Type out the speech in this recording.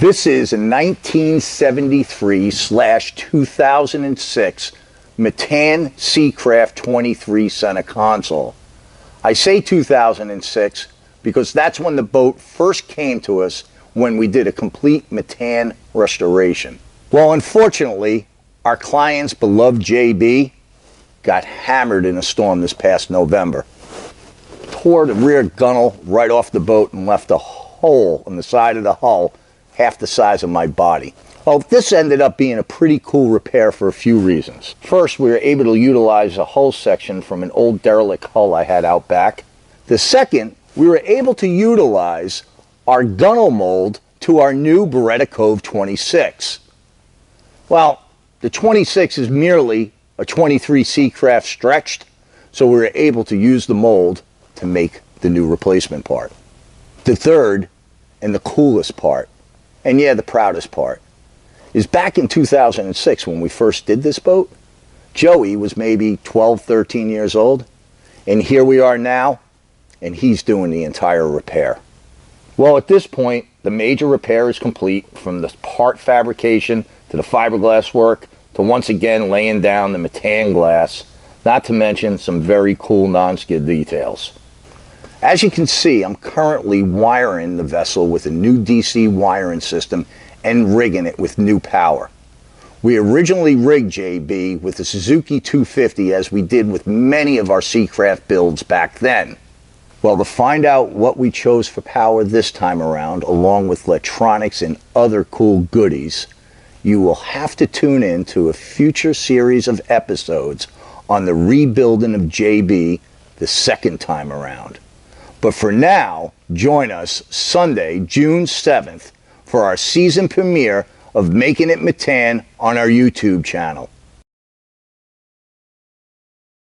This is a 1973/2006 Metan Seacraft 23 center console. I say 2006 because that's when the boat first came to us when we did a complete Metan restoration. Well, unfortunately, our client's beloved JB got hammered in a storm this past November. Tore the rear gunnel right off the boat and left a hole in the side of the hull half the size of my body. Well, this ended up being a pretty cool repair for a few reasons. First, we were able to utilize a hull section from an old derelict hull I had out back. The second, we were able to utilize our gunnel mold to our new Beretta Cove 26. Well, the 26 is merely a 23 Seacraft stretched, so we were able to use the mold to make the new replacement part. The third, and the coolest part, and yeah, the proudest part, is back in 2006 when we first did this boat, Joey was maybe 12, 13 years old, and here we are now, and he's doing the entire repair. Well, at this point, the major repair is complete, from the part fabrication to the fiberglass work to once again laying down the Metan glass, not to mention some very cool non-skid details. As you can see, I'm currently wiring the vessel with a new DC wiring system and rigging it with new power. We originally rigged JB with the Suzuki 250 as we did with many of our Seacraft builds back then. Well, to find out what we chose for power this time around, along with electronics and other cool goodies, you will have to tune in to a future series of episodes on the rebuilding of JB the second time around. But for now, join us Sunday, June 7th for our season premiere of Making It Metan on our YouTube channel.